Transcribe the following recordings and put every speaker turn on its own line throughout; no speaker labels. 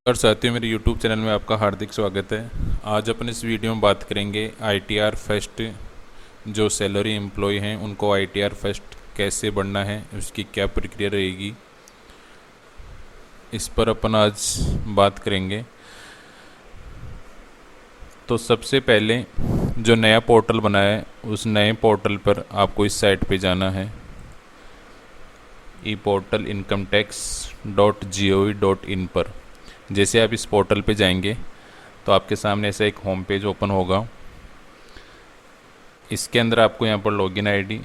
और साथियों, मेरे YouTube चैनल में आपका हार्दिक स्वागत है। आज अपन इस वीडियो में बात करेंगे ITR फर्स्ट। जो सैलरी एम्प्लॉय हैं उनको ITR फर्स्ट कैसे बढ़ना है, उसकी क्या प्रक्रिया रहेगी, इस पर अपन आज बात करेंगे। तो सबसे पहले जो नया पोर्टल बना है उस नए पोर्टल पर आपको इस साइट पे जाना है, eportal.incometax.gov.in पर। जैसे आप इस पोर्टल पे जाएंगे तो आपके सामने ऐसा एक होम पेज ओपन होगा। इसके अंदर आपको यहाँ पर लॉगिन आईडी,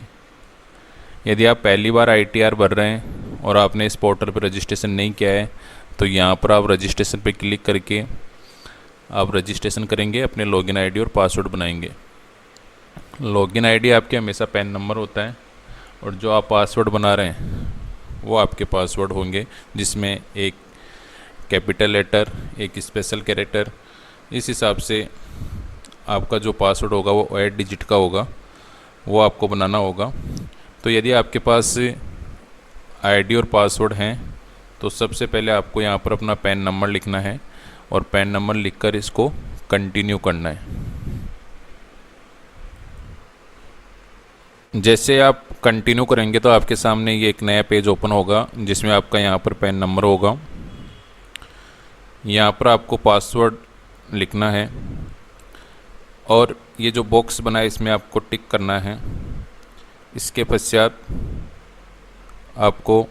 यदि आप पहली बार ITR भर रहे हैं और आपने इस पोर्टल पर रजिस्ट्रेशन नहीं किया है तो यहाँ पर आप रजिस्ट्रेशन पे क्लिक करके आप रजिस्ट्रेशन करेंगे, अपने लॉगिन आईडी और पासवर्ड बनाएंगे। लॉगिन आईडी आपके हमेशा पैन नंबर होता है और जो आप पासवर्ड बना रहे हैं वो आपके पासवर्ड होंगे, जिसमें एक कैपिटल लेटर, एक स्पेशल कैरेक्टर। इस हिसाब से आपका जो पासवर्ड होगा वो 8 डिजिट का होगा, वो आपको बनाना होगा। तो यदि आपके पास आईडी और पासवर्ड हैं तो सबसे पहले आपको यहाँ पर अपना पैन नंबर लिखना है और पैन नंबर लिखकर इसको कंटिन्यू करना है। जैसे आप कंटिन्यू करेंगे तो आपके सामने ये एक नया पेज ओपन होगा जिसमें आपका यहाँ पर पैन नंबर होगा। यहाँ पर आपको पासवर्ड लिखना है और ये जो बॉक्स बना है इसमें आपको टिक करना है। इसके पश्चात आपको,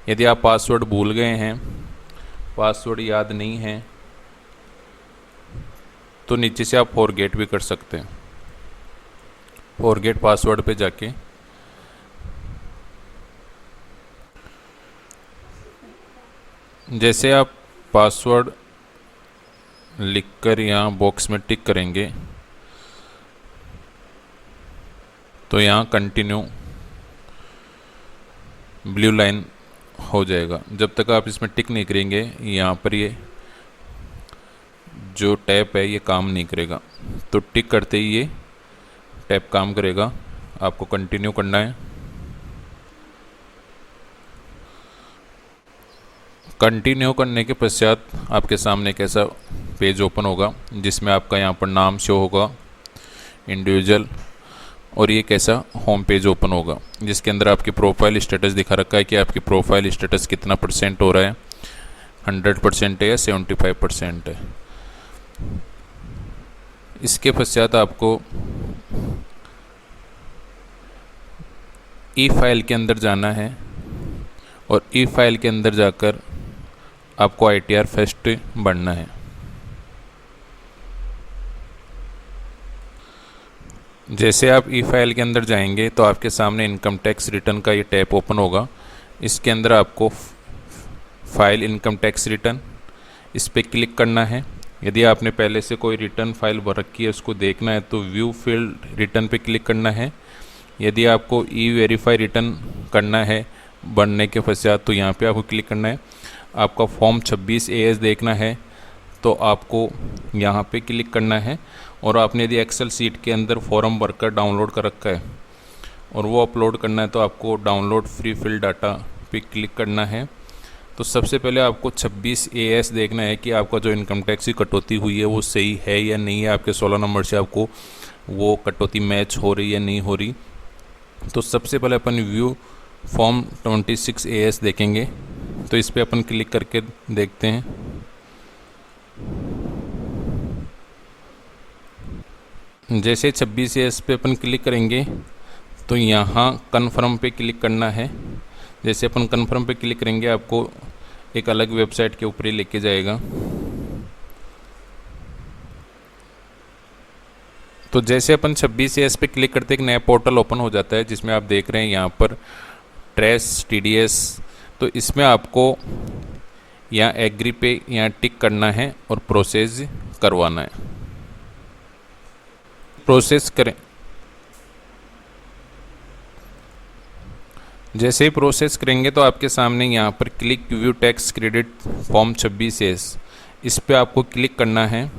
यदि आप पासवर्ड भूल गए हैं, पासवर्ड याद नहीं है, तो नीचे से आप फॉरगेट भी कर सकते हैं। फॉरगेट पासवर्ड पे जाके जैसे आप पासवर्ड लिखकर यहाँ बॉक्स में टिक करेंगे तो यहाँ कंटिन्यू ब्लू लाइन हो जाएगा। जब तक आप इसमें टिक नहीं करेंगे यहाँ पर ये जो टैप है ये काम नहीं करेगा। तो टिक करते ही ये टैप काम करेगा। आपको कंटिन्यू करना है। कंटिन्यू करने के पश्चात आपके सामने एक ऐसा पेज ओपन होगा जिसमें आपका यहाँ पर नाम शो होगा, इंडिविजुअल, और ये कैसा होम पेज ओपन होगा जिसके अंदर आपकी प्रोफाइल स्टेटस दिखा रखा है कि आपकी प्रोफाइल स्टेटस कितना % हो रहा है, 100% है या 75% है। इसके पश्चात आपको ई फाइल के अंदर जाना है और ई फाइल के अंदर जाकर आपको ITR फर्स्ट बढ़ना है। जैसे आप ई फाइल के अंदर जाएंगे तो आपके सामने इनकम टैक्स रिटर्न का ये टैब ओपन होगा। इसके अंदर आपको फाइल इनकम टैक्स रिटर्न, इस पर क्लिक करना है। यदि आपने पहले से कोई रिटर्न फाइल भर रखी है उसको देखना है तो व्यू फील्ड रिटर्न पे क्लिक करना है। यदि आपको ई वेरीफाई रिटर्न करना है बनने के पश्चात तो यहाँ पे आपको क्लिक करना है। आपका फॉर्म 26 AS देखना है तो आपको यहाँ पे क्लिक करना है। और आपने यदि एक्सेल सीट के अंदर फॉर्म भरकर डाउनलोड कर रखा है और वो अपलोड करना है तो आपको डाउनलोड फ्री फिल डाटा पे क्लिक करना है। तो सबसे पहले आपको 26 AS देखना है कि आपका जो इनकम टैक्स की कटौती हुई है वो सही है या नहीं है, आपके 16 नंबर से आपको वो कटौती मैच हो रही है या नहीं हो रही। तो सबसे पहले अपन व्यू फॉर्म 26 AS देखेंगे। तो इस पर अपन क्लिक करके देखते हैं। जैसे 26 AS पे अपन क्लिक करेंगे तो यहाँ कन्फर्म पे क्लिक करना है। जैसे अपन कन्फर्म पे क्लिक करेंगे आपको एक अलग वेबसाइट के ऊपर ही लेके जाएगा। तो जैसे अपन 26 AS पे क्लिक करते एक नया पोर्टल ओपन हो जाता है जिसमें आप देख रहे हैं यहाँ पर ट्रेस TDS। तो इसमें आपको यहाँ एग्री पे यहाँ टिक करना है और प्रोसेस करवाना है। प्रोसेस करें। जैसे ही प्रोसेस करेंगे तो आपके सामने यहाँ पर click view tax credit form 26 AS, इस पे आपको क्लिक करना है।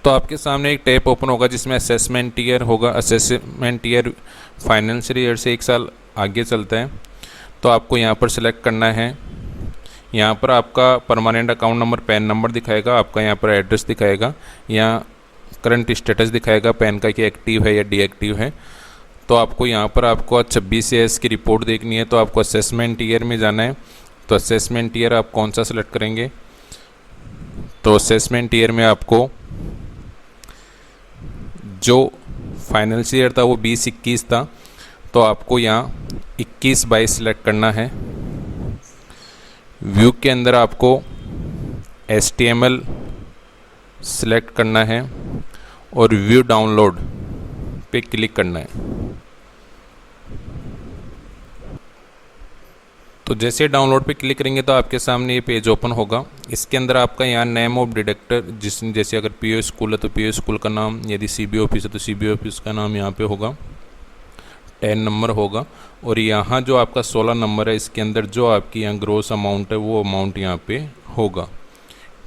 तो आपके सामने एक टैब ओपन होगा जिसमें असेसमेंट ईयर होगा। असेसमेंट ईयर फाइनेंशियल ईयर से 1 साल आगे चलता है। तो आपको यहाँ पर सिलेक्ट करना है। यहाँ पर आपका permanent account number, pan number दिखाएगा, आपका यहाँ पर एड्रेस दिखाएगा, यहाँ करंट स्टेटस दिखाएगा पैन का कि एक्टिव है या डीएक्टिव है। तो आपको यहाँ पर आपको 26 एएस की रिपोर्ट देखनी है। तो आपको असेसमेंट ईयर में जाना है। तो असेसमेंट ईयर आप कौन सा सिलेक्ट करेंगे? तो असेसमेंट ईयर में आपको जो फाइनेंशियल ईयर था वो 20-21 था। तो आपको यहाँ 21-22 सिलेक्ट करना है। व्यू के अंदर आपको HTML सिलेक्ट करना है और व्यू डाउनलोड पे क्लिक करना है। तो जैसे डाउनलोड पे क्लिक करेंगे तो आपके सामने ये पेज ओपन होगा। इसके अंदर आपका यहाँ नेम ऑफ डिडक्टर, जैसे अगर पीओ स्कूल है तो पीओ स्कूल का नाम, यदि सीबीओ ऑफिस है तो सीबीओ ऑफिस का नाम यहाँ पे होगा, 10 नंबर होगा। और यहाँ जो आपका 16 नंबर है, इसके अंदर जो आपकी यहाँ ग्रोस अमाउंट है वो अमाउंट यहाँ पे होगा,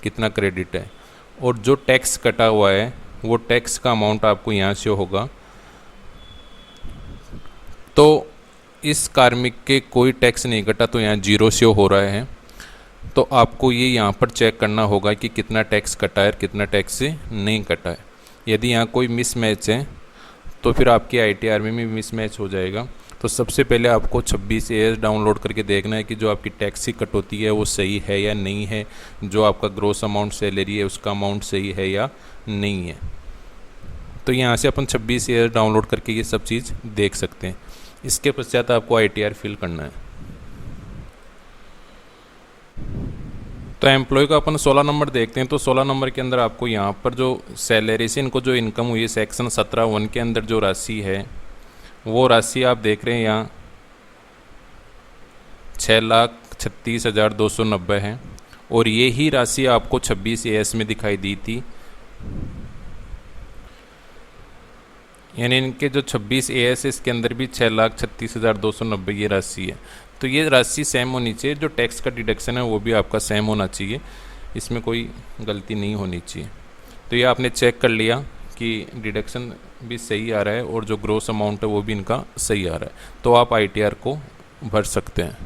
कितना क्रेडिट है। और जो टैक्स कटा हुआ है वो टैक्स का अमाउंट आपको यहाँ से होगा। तो इस कार्मिक के कोई टैक्स नहीं कटा तो यहाँ 0 शो हो रहा है। तो आपको ये यहाँ पर चेक करना होगा कि कितना टैक्स कटा है और कितना टैक्स नहीं कटा है। यदि यहाँ कोई मिसमैच है तो फिर आपकी ITR में भी मिसमैच हो जाएगा। तो सबसे पहले आपको 26 एएस डाउनलोड करके देखना है कि जो आपकी टैक्स की कटौती है वो सही है या नहीं है, जो आपका ग्रोस अमाउंट सैलरी है उसका अमाउंट सही है या नहीं है। तो यहाँ से अपन 26 एएस डाउनलोड करके ये सब चीज़ देख सकते हैं। इसके पश्चात आपको ITR फिल करना है। तो एम्प्लॉय का अपन 16 नंबर देखते हैं। तो 16 नंबर के अंदर आपको यहाँ पर जो सैलरी से इनको जो इनकम हुई है सेक्शन 17(1) के अंदर जो राशि है वो राशि आप देख रहे हैं यहाँ 6,36,290 है। और ये ही राशि आपको 26 एएस में दिखाई दी थी, यानी इनके जो 26 एएस है इसके अंदर भी 6,36,290 ये राशि है। तो ये राशि सेम होनी चाहिए, जो टैक्स का डिडक्शन है वो भी आपका सेम होना चाहिए, इसमें कोई गलती नहीं होनी चाहिए। तो ये आपने चेक कर लिया कि डिडक्शन भी सही आ रहा है और जो ग्रोस अमाउंट है वो भी इनका सही आ रहा है। तो आप ITR को भर सकते हैं।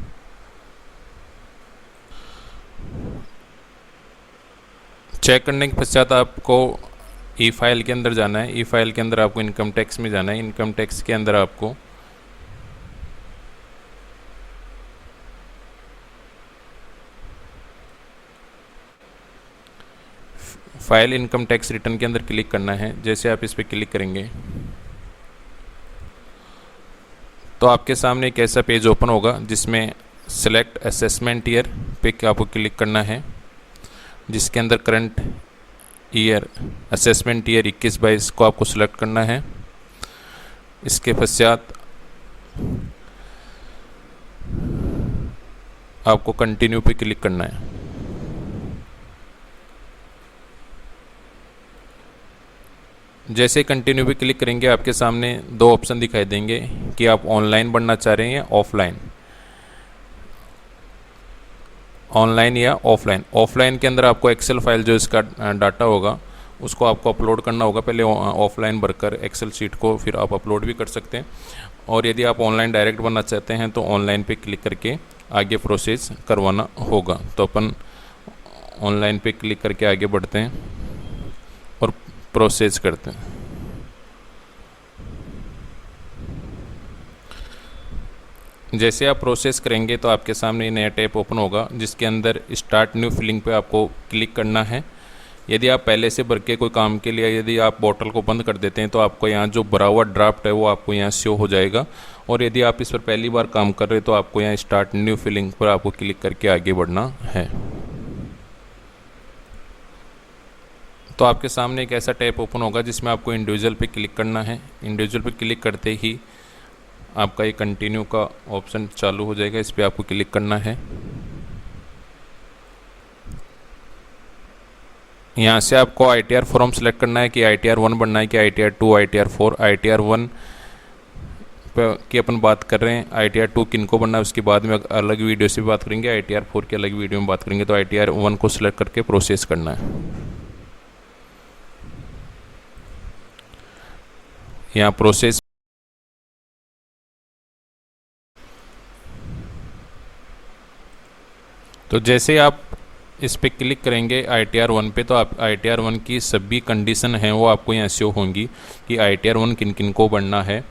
चेक करने के पश्चात आपको ई फाइल के अंदर जाना है। ई फाइल के अंदर आपको इनकम टैक्स में जाना है। इनकम टैक्स के अंदर आपको फाइल इनकम टैक्स रिटर्न के अंदर क्लिक करना है। जैसे आप इस पर क्लिक करेंगे तो आपके सामने एक ऐसा पेज ओपन होगा जिसमें सेलेक्ट असेसमेंट ईयर पे आपको क्लिक करना है, जिसके अंदर करंट ईयर असेसमेंट ईयर 21-22 को आपको सिलेक्ट करना है। इसके पश्चात आपको कंटिन्यू पे क्लिक करना है। जैसे कंटिन्यू पे क्लिक करेंगे आपके सामने 2 ऑप्शन दिखाई देंगे कि आप ऑनलाइन बनना चाह रहे हैं या ऑफलाइन। ऑनलाइन या ऑफलाइन। ऑफलाइन के अंदर आपको एक्सेल फाइल जो इसका डाटा होगा उसको आपको अपलोड करना होगा पहले ऑफलाइन भरकर एक्सेल शीट को, फिर आप अपलोड भी कर सकते हैं। और यदि आप ऑनलाइन डायरेक्ट बनना चाहते हैं तो ऑनलाइन पे क्लिक करके आगे प्रोसेस करवाना होगा। तो अपन ऑनलाइन पे क्लिक करके आगे बढ़ते हैं और प्रोसेस करते हैं। जैसे आप प्रोसेस करेंगे तो आपके सामने नया टैब ओपन होगा जिसके अंदर स्टार्ट न्यू फिलिंग पे आपको क्लिक करना है। यदि आप पहले से भर के कोई काम के लिए यदि आप बोतल को बंद कर देते हैं तो आपको यहाँ जो भरा हुआ ड्राफ्ट है वो आपको यहाँ शो हो जाएगा। और यदि आप इस पर पहली बार काम कर रहे हैं तो आपको यहाँ स्टार्ट न्यू फिलिंग पर आपको क्लिक करके आगे बढ़ना है। तो आपके सामने एक ऐसा टैब ओपन होगा जिसमें आपको इंडिविजुअल पे क्लिक करना है। इंडिविजुअल पे क्लिक करते ही आपका ये कंटिन्यू का ऑप्शन चालू हो जाएगा, इस पर आपको क्लिक करना है। यहाँ से आपको ITR फॉर्म सेलेक्ट करना है कि ITR 1 बनना है कि ITR 2, ITR 4। ITR 1 की अपन बात कर रहे हैं, ITR 2 किन को बनना है उसके बाद में अलग वीडियो से बात करेंगे, ITR 4 की अलग वीडियो में बात करेंगे। तो ITR 1 को सिलेक्ट करके प्रोसेस करना है। यहाँ प्रोसेस तो जैसे आप इस पे क्लिक करेंगे ITR 1 पे, तो आप ITR 1 की सभी कंडीशन हैं वो आपको यहाँ शो होंगी कि ITR 1 किन किन को बनना है।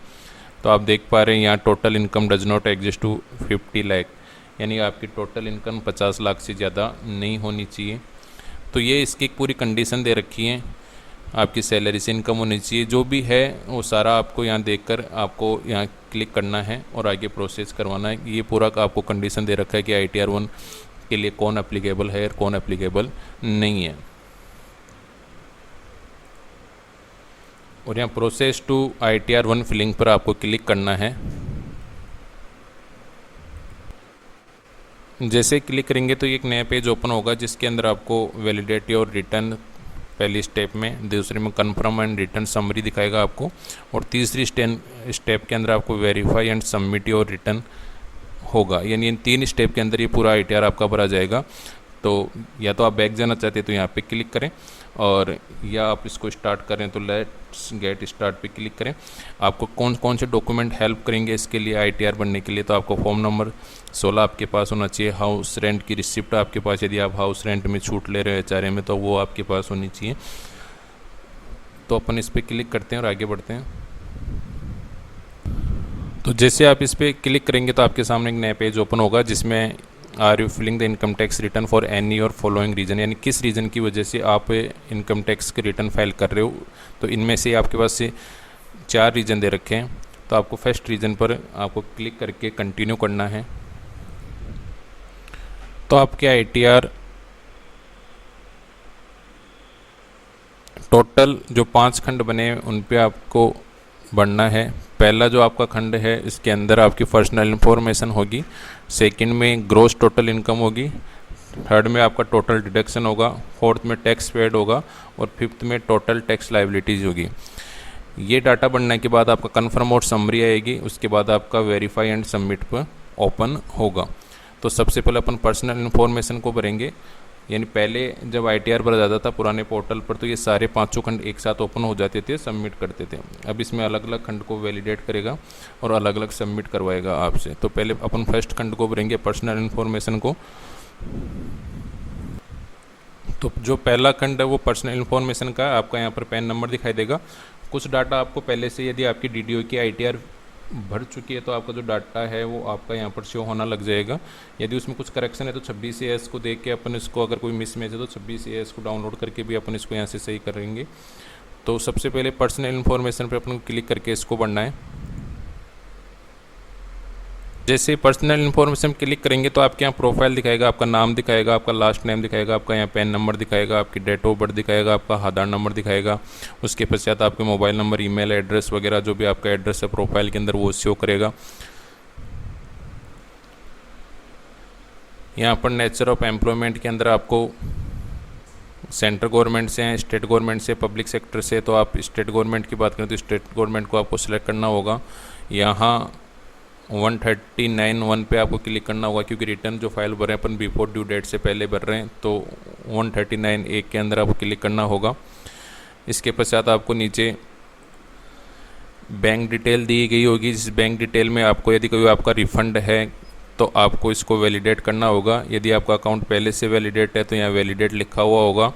तो आप देख पा रहे हैं यहाँ total income does not exist to 50 lakh, यानी आपकी टोटल इनकम 50 लाख से ज़्यादा नहीं होनी चाहिए। तो ये इसकी पूरी कंडीशन दे रखी है, आपकी सैलरी से इनकम होनी चाहिए, जो भी है वो सारा आपको यहाँ देखकर आपको यहाँ क्लिक करना है और आगे प्रोसेस करवाना है। ये पूरा का आपको कंडीशन दे रखा है कि ITR 1 के लिए कौन एप्लीकेबल है और कौन एप्लीकेबल नहीं है। और यहाँ प्रोसेस टू ITR 1 फिलिंग पर आपको क्लिक करना है। जैसे क्लिक करेंगे तो एक नया पेज ओपन होगा जिसके अंदर आपको वैलिडेट और रिटर्न पहली स्टेप में, दूसरे में कन्फर्म एंड रिटर्न समरी दिखाएगा आपको, और तीसरी स्टेप के अंदर आपको वेरीफाई एंड सबमिट और रिटर्न होगा। यानी इन 3 स्टेप के अंदर ये पूरा ITR आपका भरा जाएगा। तो या तो आप बैक जाना चाहते हैं तो यहाँ पे क्लिक करें, और या आप इसको स्टार्ट करें तो लेट्स गेट स्टार्ट पे क्लिक करें। आपको कौन कौन से डॉक्यूमेंट हेल्प करेंगे इसके लिए ITR बनने के लिए, तो आपको फॉर्म नंबर 16 आपके पास होना चाहिए। हाउस रेंट की रिसिप्ट आपके पास, यदि आप हाउस रेंट में छूट ले रहे हैं HRA में, तो वो आपके पास होनी चाहिए। तो अपन इस पर क्लिक करते हैं और आगे बढ़ते हैं। तो जैसे आप इस पर क्लिक करेंगे तो आपके सामने एक नया पेज ओपन होगा जिसमें are you filling the income tax return for any or following reason, यानी किस रीज़न की वजह से आप इनकम टैक्स के रिटर्न फाइल कर रहे हो। तो इनमें से आपके पास से 4 रीज़न दे रखे हैं। तो आपको फर्स्ट रीज़न पर आपको क्लिक करके कंटिन्यू करना है। तो आपके ITR टोटल जो 5 खंड बने हैं उन पे आपको बढ़ना है। पहला जो आपका खंड है इसके अंदर आपकी पर्सनल इन्फॉर्मेशन होगी, सेकंड में ग्रॉस टोटल इनकम होगी, थर्ड में आपका टोटल डिडक्शन होगा, फोर्थ में टैक्स पेड होगा, और फिफ्थ में टोटल टैक्स लायबिलिटीज़ होगी। ये डाटा बनने के बाद आपका कन्फर्म और समरी आएगी, उसके बाद आपका वेरीफाई एंड सबमिट पर ओपन होगा। तो सबसे पहले अपन पर्सनल इन्फॉर्मेशन को भरेंगे, यानी पहले जब ITR भरा जाता था पुराने पोर्टल पर तो ये सारे 5 खंड एक साथ ओपन हो जाते थे, सबमिट करते थे। अब इसमें अलग अलग खंड को वैलिडेट करेगा और अलग अलग सबमिट करवाएगा आपसे। तो पहले अपन फर्स्ट खंड को भरेंगे, पर्सनल इन्फॉर्मेशन को। तो जो पहला खंड है वो पर्सनल इन्फॉर्मेशन का, आपका यहाँ पर पैन नंबर दिखाई देगा। कुछ डाटा आपको पहले से, यदि आपकी DDO की ITR भर चुकी है तो आपका जो डाटा है वो आपका यहाँ पर शो होना लग जाएगा। यदि उसमें कुछ करेक्शन है तो 26AS को देख के अपन इसको, अगर कोई मिसमैच है तो 26AS को डाउनलोड करके भी अपन इसको यहाँ से सही करेंगे। तो सबसे पहले पर्सनल इन्फॉर्मेशन पर अपन क्लिक करके इसको बढ़ना है। जैसे पर्सनल इन्फॉर्मेशन क्लिक करेंगे तो आपके यहाँ प्रोफाइल दिखाएगा, आपका नाम दिखाएगा, आपका लास्ट नेम दिखाएगा, आपका यहाँ पैन नंबर दिखाएगा, आपकी डेट ऑफ बर्थ दिखाएगा, आपका आधार नंबर दिखाएगा। उसके पश्चात आपके मोबाइल नंबर, ईमेल एड्रेस वगैरह जो भी आपका एड्रेस है प्रोफाइल के अंदर वो शो करेगा। यहाँ पर नेचर ऑफ एम्प्लॉयमेंट के अंदर आपको सेंट्रल गवर्नमेंट से हैं, स्टेट गवर्नमेंट से, पब्लिक सेक्टर से। तो आप स्टेट गवर्नमेंट की बात करें तो स्टेट गवर्नमेंट को आपको सिलेक्ट करना होगा। यहाँ 139(1) पे आपको क्लिक करना होगा, क्योंकि रिटर्न जो फाइल भर रहे हैं अपन बिफोर ड्यू डेट से पहले भर रहे हैं, तो 139(1) के अंदर आपको क्लिक करना होगा। इसके पश्चात आपको नीचे बैंक डिटेल दी गई होगी, जिस बैंक डिटेल में आपको यदि कोई आपका रिफ़ंड है तो आपको इसको वैलिडेट करना होगा। यदि आपका अकाउंट पहले से वैलिडेट है तो यहाँ वैलिडेट लिखा हुआ होगा,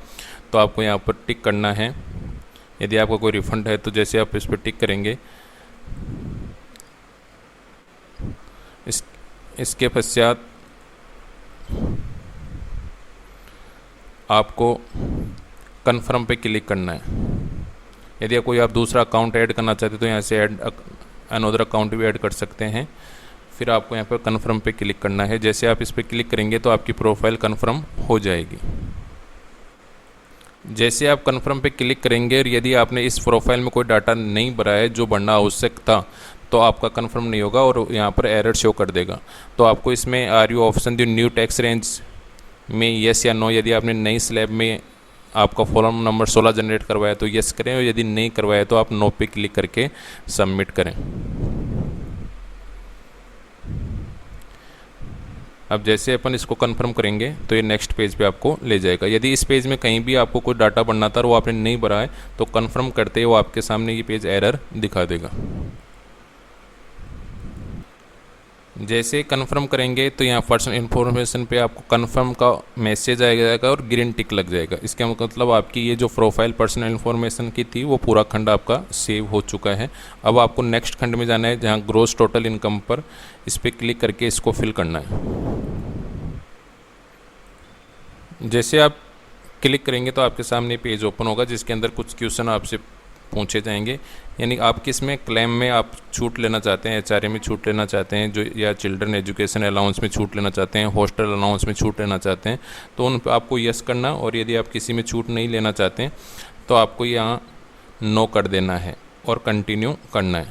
तो आपको यहाँ पर टिक करना है। यदि आपका कोई रिफ़ंड है तो जैसे आप इस पर टिक करेंगे, इसके पश्चात आपको कन्फर्म पे क्लिक करना है। यदि कोई आप दूसरा अकाउंट ऐड करना चाहते तो यहाँ से ऐड अनदर अकाउंट भी ऐड कर सकते हैं। फिर आपको यहाँ पर कन्फर्म पे क्लिक करना है। जैसे आप इस पर क्लिक करेंगे तो आपकी प्रोफाइल कन्फर्म हो जाएगी। जैसे आप कन्फर्म पे क्लिक करेंगे और यदि आपने इस प्रोफाइल में कोई डाटा नहीं भरा है जो भरना आवश्यक था तो आपका कन्फर्म नहीं होगा और यहाँ पर एरर शो कर देगा। तो आपको इसमें are you option the new tax range में येस या नो, यदि आपने नई स्लैब में आपका फॉर्म नंबर 16 जनरेट करवाया तो येस करें, और यदि नहीं करवाया तो आप नो पे क्लिक करके सबमिट करें। अब जैसे अपन इसको कंफर्म करेंगे तो ये नेक्स्ट पेज पे आपको ले जाएगा। यदि इस पेज में कहीं भी आपको कोई डाटा भरना था और वो आपने नहीं भरा है तो कंफर्म करते ही वो आपके सामने ये पेज एरर दिखा देगा। जैसे कंफर्म करेंगे तो यहाँ पर्सनल इन्फॉर्मेशन पे आपको कंफर्म का मैसेज आ जाएगा और ग्रीन टिक लग जाएगा। इसका मतलब आपकी ये जो प्रोफाइल पर्सनल इन्फॉर्मेशन की थी वो पूरा खंड आपका सेव हो चुका है। अब आपको नेक्स्ट खंड में जाना है जहाँ ग्रॉस टोटल इनकम पर, इस पर क्लिक करके इसको फिल करना है। जैसे आप क्लिक करेंगे तो आपके सामने पेज ओपन होगा जिसके अंदर कुछ क्वेश्चन आपसे पूछे जाएंगे, यानी आप किस में क्लेम में आप छूट लेना चाहते हैं, एचआरए में छूट लेना चाहते हैं जो, या चिल्ड्रन एजुकेशन अलाउंस में छूट लेना चाहते हैं, हॉस्टल अलाउंस में छूट लेना चाहते हैं, तो उन पर आपको यस करना। और यदि आप किसी में छूट नहीं लेना चाहते हैं तो आपको यहाँ नो कर देना है और कंटिन्यू करना है।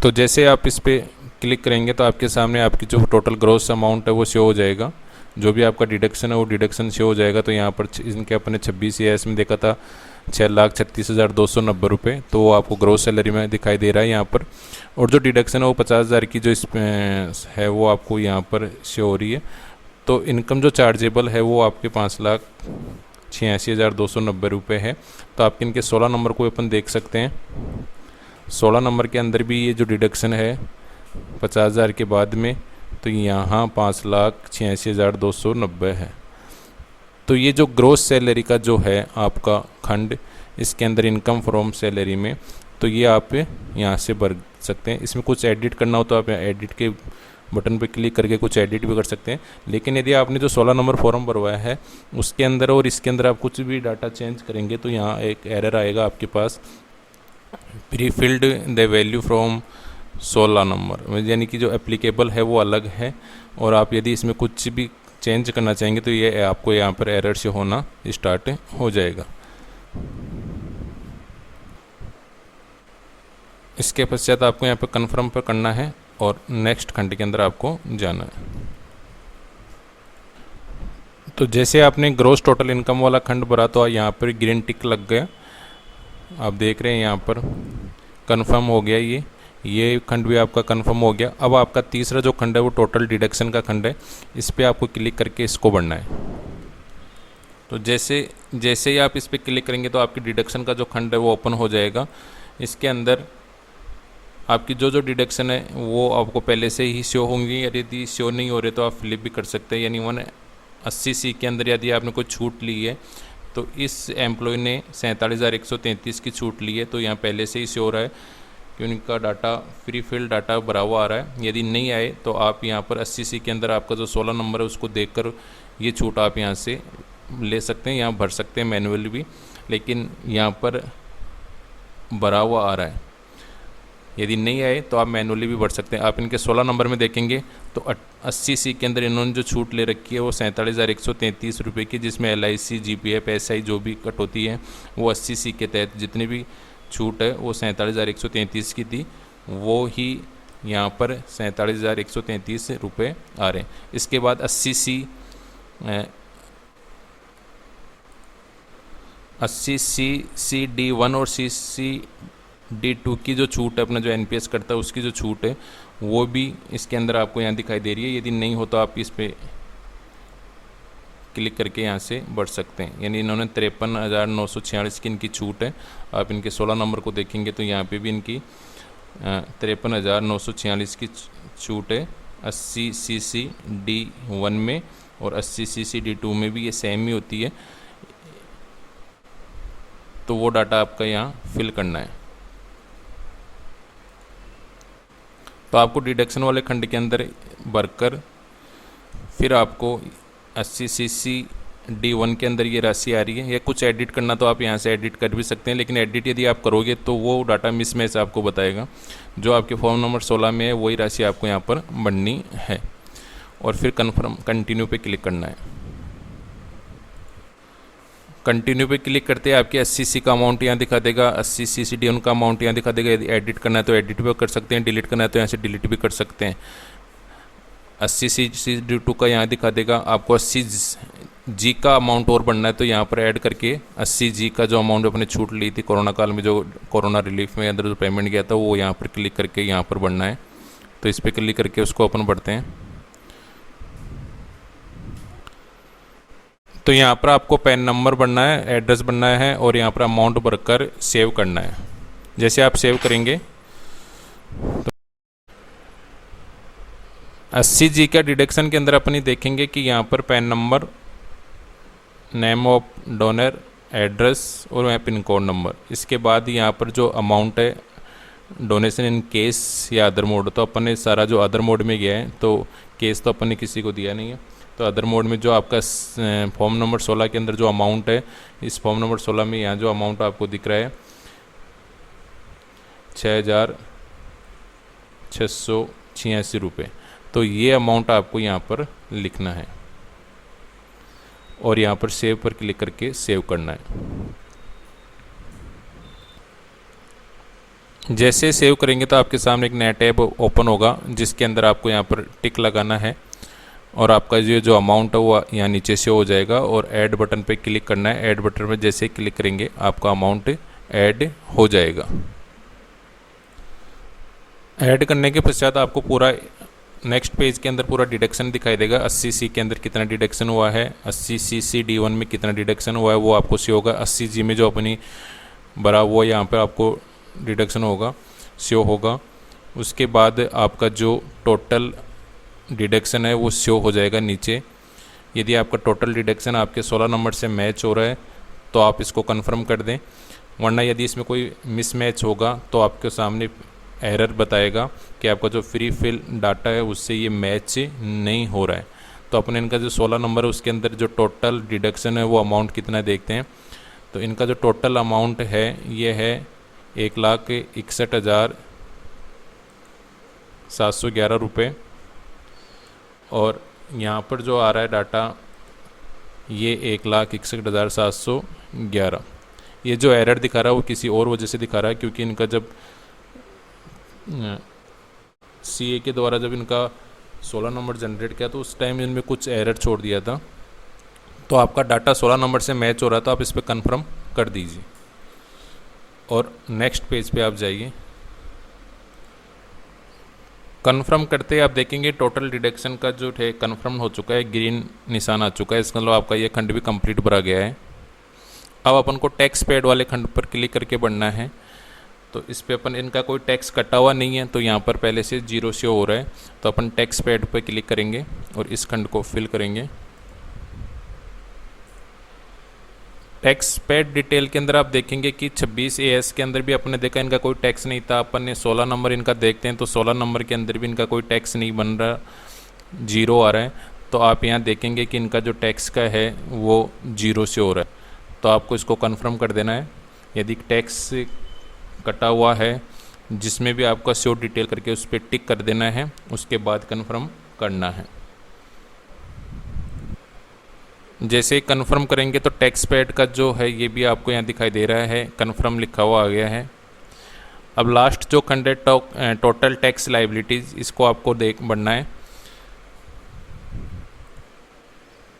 तो जैसे आप इस पर क्लिक करेंगे तो आपके सामने आपकी जो टोटल ग्रॉस अमाउंट है वो शो हो जाएगा, जो भी आपका डिडक्शन है वो डिडक्शन शो हो जाएगा। तो यहाँ पर इनके अपने 26 EIS में देखा था 6,36,290 रुपये, तो वो आपको ग्रॉस सैलरी में दिखाई दे रहा है यहाँ पर। और जो डिडक्शन है वो 50,000 की जो इसमें है वो आपको यहाँ पर शो हो रही है। तो इनकम जो चार्जेबल है वो आपके 5,86,290 रुपये है। तो आपके इनके 16 नंबर को अपन देख सकते हैं। 16 नंबर के अंदर भी ये जो डिडक्शन है 50,000 के बाद में, तो यहाँ 5,86,290 है। तो ये जो ग्रॉस सैलरी का जो है आपका खंड, इसके अंदर इनकम फ्रॉम सैलरी में, तो ये आप यहाँ से भर सकते हैं। इसमें कुछ एडिट करना हो तो आप एडिट के बटन पे क्लिक करके कुछ एडिट भी कर सकते हैं। लेकिन यदि आपने जो 16 नंबर फॉर्म भरवाया है उसके अंदर और इसके अंदर आप कुछ भी डाटा चेंज करेंगे तो यहाँ एक एरर आएगा आपके पास, pre filled the value from 16 number, यानी कि जो एप्लीकेबल है वो अलग है। और आप यदि इसमें कुछ भी चेंज करना चाहेंगे तो ये आपको यहाँ पर एरर से होना स्टार्ट हो जाएगा। इसके पश्चात आपको यहाँ पर कंफर्म पर करना है और नेक्स्ट खंड के अंदर आपको जाना है। तो जैसे आपने ग्रॉस टोटल इनकम वाला खंड भरा तो यहाँ पर ग्रीन टिक लग गया, आप देख रहे हैं यहाँ पर कंफर्म हो गया। ये खंड भी आपका कंफर्म हो गया। अब आपका तीसरा जो खंड है वो टोटल डिडक्शन का खंड है, इस पर आपको क्लिक करके इसको बढ़ना है। तो जैसे ही आप इस पर क्लिक करेंगे तो आपकी डिडक्शन का जो खंड है वो ओपन हो जाएगा। इसके अंदर आपकी जो डिडक्शन है वो आपको पहले से ही शो होंगी, यदि शो नहीं हो रहे तो आप फ्लिप भी कर सकते हैं। यानी 180C के अंदर यदि आपने कोई छूट ली है तो इस एम्प्लॉय ने 47,133 की छूट ली है, तो यहाँ पहले से ही शो हो रहा है कि उनका डाटा फ्री फिल डाटा भरा हुआ आ रहा है। यदि नहीं आए तो आप यहाँ पर 80C के अंदर आपका जो 16 नंबर है उसको देखकर ये छूट आप यहाँ से ले सकते हैं, यहाँ भर सकते हैं मैनुअली भी, लेकिन यहाँ पर भरा हुआ आ रहा है। यदि नहीं आए तो आप मैनुअली भी भर सकते हैं। आप इनके 16 नंबर में देखेंगे तो 80C के अंदर इन्होंने जो छूट ले रखी है वो 47,133 रुपये की, जिसमें LIC GPF SI जो भी कट होती है वो 80C के तहत जितनी भी छूट है वो 47,133 की थी, वो ही यहाँ पर 47,133 रुपये आ रहे हैं। इसके बाद 80C CD1 और CD2 की जो छूट है, अपना जो NPS करता है उसकी जो छूट है वो भी इसके अंदर आपको यहाँ दिखाई दे रही है। यदि नहीं हो तो आप इस पर क्लिक करके यहाँ से बढ़ सकते हैं। यानी इन्होंने 53,946 की इनकी छूट है। आप इनके 16 नंबर को देखेंगे तो यहाँ पे भी इनकी 53,946 की छूट है 80CC D1 में, और 80CC D2 में भी ये सेम ही होती है। तो वो डाटा आपका यहाँ फिल करना है। तो आपको डिडक्शन वाले खंड के अंदर भरकर फिर आपको 80CC D1 के अंदर ये राशि आ रही है। या कुछ एडिट करना तो आप यहाँ से एडिट कर भी सकते हैं, लेकिन एडिट यदि आप करोगे तो वो डाटा मिसमैच आपको बताएगा। जो आपके फॉर्म नंबर 16 में है वही राशि आपको यहाँ पर बढ़नी है, और फिर कन्फर्म कंटिन्यू पे क्लिक करना है। कंटिन्यू पे क्लिक करते हैं आपके 80C का अमाउंट यहाँ दिखा देगा, 80CC D1 का अमाउंट यहाँ दिखा देगा। यदि एडिट करना है तो एडिट भी कर सकते हैं, डिलीट करना है तो यहाँ से डिलीट भी कर सकते हैं। 80CC D2 का यहाँ दिखा देगा। आपको 80G का अमाउंट और बढ़ना है तो यहाँ पर ऐड करके 80G का जो अमाउंट अपने छूट ली थी कोरोना काल में, जो कोरोना रिलीफ में अंदर जो पेमेंट गया था, वो यहाँ पर क्लिक करके यहाँ पर बढ़ना है। तो इस पर क्लिक करके उसको ओपन पढ़ते हैं। तो यहाँ पर आपको पैन नंबर भरना है, एड्रेस भरना है और यहाँ पर अमाउंट भरकर सेव करना है। जैसे आप सेव करेंगे तो 80G का डिडक्शन के अंदर अपनी देखेंगे कि यहाँ पर pan number, name of donor, address और वहाँ पिन कोड नंबर। इसके बाद यहाँ पर जो अमाउंट है डोनेशन इन केस या अदर मोड, तो अपन ने सारा जो अदर मोड में गया है, तो केस तो अपन ने किसी को दिया नहीं है, तो अदर मोड में जो आपका फॉर्म नंबर 16 के अंदर जो अमाउंट है, इस फॉर्म नंबर 16 में यहाँ जो अमाउंट आपको दिख रहा है 6,686 रुपये, तो ये अमाउंट आपको यहाँ पर लिखना है और यहाँ पर सेव पर क्लिक करके सेव करना है। जैसे सेव करेंगे तो आपके सामने एक नया टैब ओपन होगा जिसके अंदर आपको यहाँ पर टिक लगाना है और आपका ये जो अमाउंट है वो यहाँ नीचे से हो जाएगा और ऐड बटन पे क्लिक करना है। ऐड बटन में जैसे क्लिक करेंगे आपका अमाउंट ऐड हो जाएगा। ऐड करने के पश्चात आपको पूरा नेक्स्ट पेज के अंदर पूरा डिडक्शन दिखाई देगा। 80C के अंदर कितना डिडक्शन हुआ है, 80CC D1 में कितना डिडक्शन हुआ है वो आपको शो होगा। 80G में जो अपनी भरा हुआ यहाँ पर आपको डिडक्शन होगा, शो होगा। उसके बाद आपका जो टोटल डिडक्शन है वो शो हो जाएगा नीचे। यदि आपका टोटल डिडक्शन आपके 16 नंबर से मैच हो रहा है तो आप इसको कंफर्म कर दें, वरना यदि इसमें कोई मिसमैच होगा तो आपके सामने एरर बताएगा कि आपका जो फ्री फिल डाटा है उससे ये मैच नहीं हो रहा है। तो अपने इनका जो 16 नंबर है उसके अंदर जो टोटल डिडक्शन है वो अमाउंट कितना देखते हैं। तो इनका जो टोटल अमाउंट है ये है 1,61,711 रुपये और यहाँ पर जो आ रहा है डाटा ये 1,61,711। ये जो एरर दिखा रहा है वो किसी और वजह से दिखा रहा है, क्योंकि इनका जब CA के द्वारा जब इनका 16 नंबर जनरेट किया तो उस टाइम इनमें कुछ एरर छोड़ दिया था। तो आपका डाटा 16 नंबर से मैच हो रहा था, आप इस पर कन्फर्म कर दीजिए और नेक्स्ट पेज पे आप जाइए। कन्फर्म करते ही आप देखेंगे टोटल डिडक्शन का जो है कन्फर्म हो चुका है, ग्रीन निशान आ चुका है, इसका मतलब आपका ये खंड भी कंप्लीट भरा गया है। अब अपन को टैक्स पेड वाले खंड पर क्लिक करके बढ़ना है। तो इस पे अपन इनका कोई टैक्स कटा हुआ नहीं है, तो यहाँ पर पहले से 0 शो हो रहा है, तो अपन टैक्स पेड पर क्लिक करेंगे और इस खंड को फिल करेंगे। टैक्स पेड डिटेल के अंदर आप देखेंगे कि 26AS के अंदर भी अपने देखा इनका कोई टैक्स नहीं था। अपन ने 16 नंबर इनका देखते हैं तो 16 नंबर के अंदर भी इनका कोई टैक्स नहीं बन रहा, 0 आ रहा है। तो आप यहाँ देखेंगे कि इनका जो टैक्स का है वो 0 से हो रहा है, तो आपको इसको कन्फर्म कर देना है। यदि टैक्स कटा हुआ है जिसमें भी आपका शो डिटेल करके उस पर टिक कर देना है, उसके बाद कन्फर्म करना है। जैसे ही कन्फर्म करेंगे तो टैक्स पेड का जो है ये भी आपको यहाँ दिखाई दे रहा है, कन्फर्म लिखा हुआ आ गया है। अब लास्ट जो खंड है टोटल टैक्स लाइबिलिटीज़, इसको आपको देख बढ़ना है।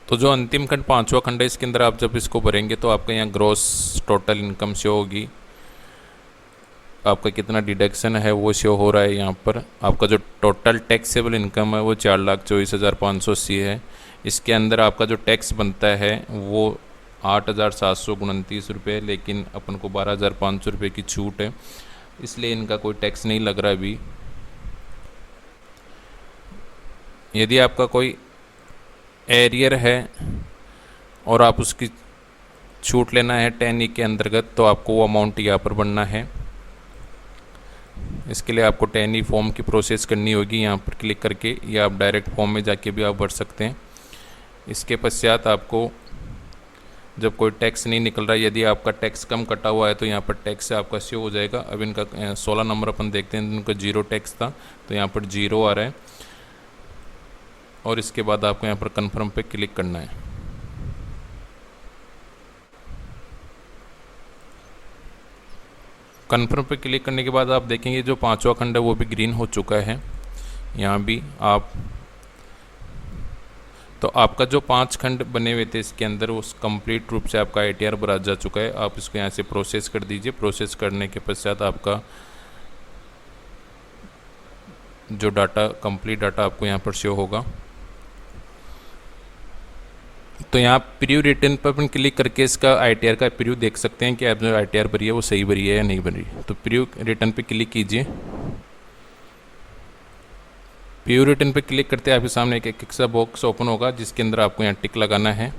तो जो अंतिम खंड 5वां खंड है इसके अंदर आप जब इसको भरेंगे तो आपका यहाँ ग्रॉस टोटल इनकम शो होगी, आपका कितना डिडक्शन है वो शो हो रहा है। यहाँ पर आपका जो टोटल टैक्सेबल इनकम है वो 4,24,580 है। इसके अंदर आपका जो टैक्स बनता है वो 8,729 रुपये, लेकिन अपन को 12,500 रुपये की छूट है, इसलिए इनका कोई टैक्स नहीं लग रहा अभी। यदि आपका कोई एरियर है और आप उसकी छूट लेना है 10E के अंतर्गत, तो आपको वो अमाउंट यहाँ पर बनना है। इसके लिए आपको 10E फॉर्म की प्रोसेस करनी होगी, यहाँ पर क्लिक करके, या आप डायरेक्ट फॉर्म में जाके भी आप भर सकते हैं। इसके पश्चात आपको जब कोई टैक्स नहीं निकल रहा है, यदि आपका टैक्स कम कटा हुआ है तो यहाँ पर टैक्स आपका शो हो जाएगा। अब इनका 16 नंबर अपन देखते हैं, इनका 0 टैक्स था तो यहाँ पर 0 आ रहा है और इसके बाद आपको यहाँ पर कन्फर्म पे क्लिक करना है। कन्फर्म पे क्लिक करने के बाद आप देखेंगे जो 5वां खंड है वो भी ग्रीन हो चुका है। यहाँ भी आप तो आपका जो 5 खंड बने हुए थे इसके अंदर उस कंप्लीट रूप से आपका ITR भरा जा चुका है। आप इसको यहाँ से प्रोसेस कर दीजिए। प्रोसेस करने के पश्चात आपका जो डाटा कंप्लीट डाटा आपको यहाँ पर शो होगा। तो यहाँ प्रीव्यू रिटर्न पर अपन क्लिक करके इसका ITR का प्रीव्यू देख सकते हैं कि आप जो ITR भरी है वो सही भरी है या नहीं भरी। तो प्रीव्यू रिटर्न पे क्लिक कीजिए। प्रीव्यू रिटर्न पे क्लिक करते आपके सामने एक सा बॉक्स ओपन होगा जिसके अंदर आपको यहाँ टिक लगाना है।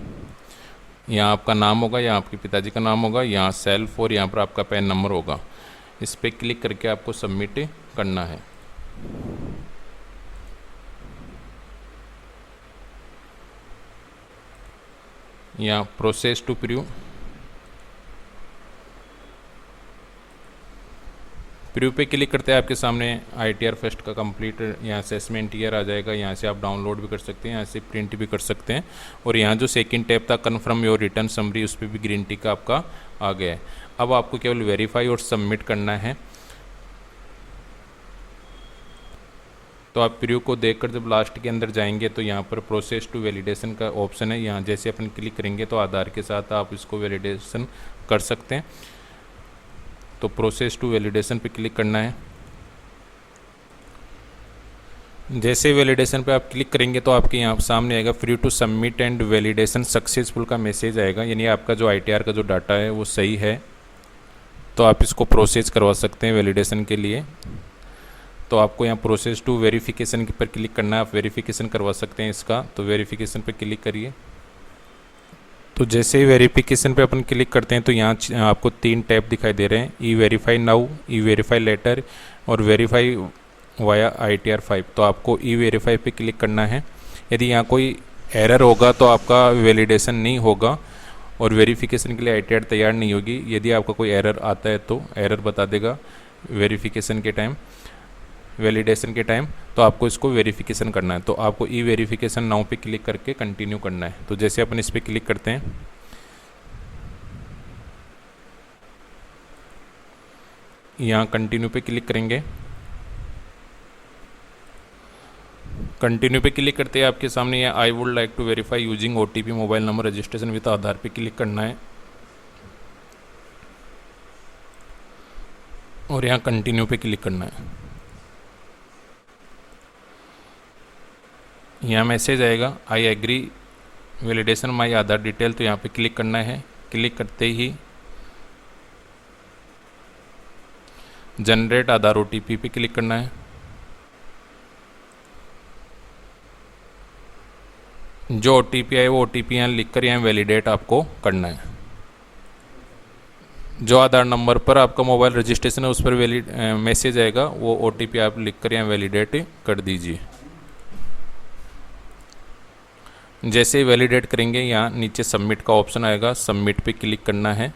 यहाँ आपका नाम होगा, यहाँ आपके पिताजी का नाम होगा, यहाँ सेल्फ और यहाँ पर आपका पैन नंबर होगा। इस पर क्लिक करके आपको सबमिट करना है। यहाँ प्रोसेस टू प्रीव्यू पे क्लिक करते हैं आपके सामने ITR फर्स्ट का कंप्लीट यहाँ असेसमेंट ईयर आ जाएगा। यहाँ से आप डाउनलोड भी कर सकते हैं, यहाँ से प्रिंट भी कर सकते हैं। और यहाँ जो सेकंड टैब था कन्फर्म योर रिटर्न समरी, उस पर भी ग्रीन टिक आपका आ गया है। अब आपको केवल वेरीफाई और सबमिट करना है। तो आप प्रीव्यू को देखकर जब लास्ट के अंदर जाएंगे तो यहाँ पर प्रोसेस टू वैलिडेशन का ऑप्शन है। यहाँ जैसे अपन क्लिक करेंगे तो आधार के साथ आप इसको वैलिडेशन कर सकते हैं। तो प्रोसेस टू वैलिडेशन पे क्लिक करना है। जैसे वैलिडेशन पे आप क्लिक करेंगे तो आपके यहाँ सामने आएगा free to submit and validation successful का मैसेज आएगा, यानी आपका जो ITR का जो डाटा है वो सही है। तो आप इसको प्रोसेस करवा सकते हैं वैलिडेशन के लिए। तो आपको यहाँ प्रोसेस टू वेरिफिकेशन पर क्लिक करना है, आप वेरिफिकेशन करवा सकते हैं इसका। तो वेरिफिकेशन पे क्लिक करिए। तो जैसे ही वेरिफिकेशन पे अपन क्लिक करते हैं तो यहाँ आपको 3 टैब दिखाई दे रहे हैं, ई वेरीफाई नाउ, ई वेरीफाई लेटर और वेरीफाई वाया ITR 5। तो आपको ई वेरीफाई पे क्लिक करना है। यदि यहाँ कोई एरर होगा तो आपका वैलिडेशन नहीं होगा और वेरिफिकेशन के लिए ITR तैयार नहीं होगी। यदि आपका कोई एरर आता है तो एरर बता देगा वेरिफिकेशन के टाइम, वैलिडेशन के टाइम। तो आपको इसको वेरिफिकेशन करना है। तो आपको ई वेरिफिकेशन नाउ पे क्लिक करके कंटिन्यू करना है। तो जैसे अपन इस पर क्लिक करते हैं, यहाँ कंटिन्यू पे क्लिक करेंगे। कंटिन्यू पे क्लिक करते हैं आपके सामने ये I would like to verify using OTP mobile number registration with Aadhaar पे क्लिक करना है और यहाँ कंटिन्यू पे क्लिक करना है। यहाँ मैसेज आएगा I agree validation my Aadhaar detail. तो यहाँ पे क्लिक करना है। क्लिक करते ही जनरेट आधार OTP पे क्लिक करना है। जो OTP आए वो OTP यहाँ लिख कर यहाँ वैलिडेट आपको करना है। जो आधार नंबर पर आपका मोबाइल रजिस्ट्रेशन है उस पर वैलिड मैसेज आएगा, वो OTP आप लिख कर यहाँ वैलिडेट कर दीजिए। जैसे ही वैलिडेट करेंगे यहाँ नीचे सबमिट का ऑप्शन आएगा, सबमिट पे क्लिक करना है।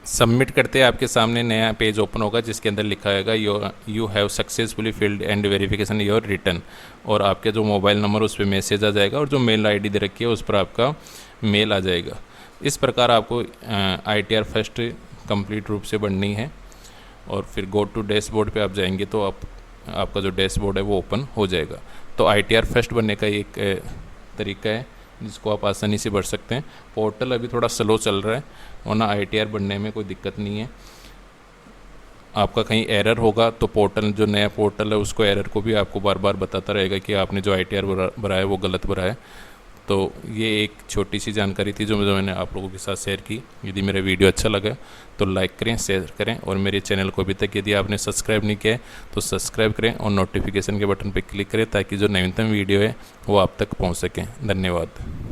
सबमिट करते आपके सामने नया पेज ओपन होगा जिसके अंदर लिखा आएगा you have successfully filled and verification your return, और आपके जो मोबाइल नंबर उस पर मैसेज आ जाएगा और जो मेल ID दे रखी है उस पर आपका मेल आ जाएगा। इस प्रकार आपको ITR फर्स्ट कंप्लीट रूप से बननी है। और फिर गो टू डैशबोर्ड पे आप जाएंगे तो आपका जो डैशबोर्ड है वो ओपन हो जाएगा। तो ITR फर्स्ट बनने का एक तरीका है जिसको आप आसानी से भर सकते हैं। पोर्टल अभी थोड़ा स्लो चल रहा है, वरना ITR बनने में कोई दिक्कत नहीं है। आपका कहीं एरर होगा तो पोर्टल जो नया पोर्टल है उसको एरर को भी आपको बार बार बताता रहेगा कि आपने जो ITR भरा है वो गलत भरा है। तो ये एक छोटी सी जानकारी थी जो मैंने आप लोगों के साथ शेयर की। यदि मेरा वीडियो अच्छा लगा तो लाइक करें, शेयर करें और मेरे चैनल को अभी तक यदि आपने सब्सक्राइब नहीं किया है तो सब्सक्राइब करें और नोटिफिकेशन के बटन पर क्लिक करें ताकि जो नवीनतम वीडियो है वो आप तक पहुंच सकें। धन्यवाद।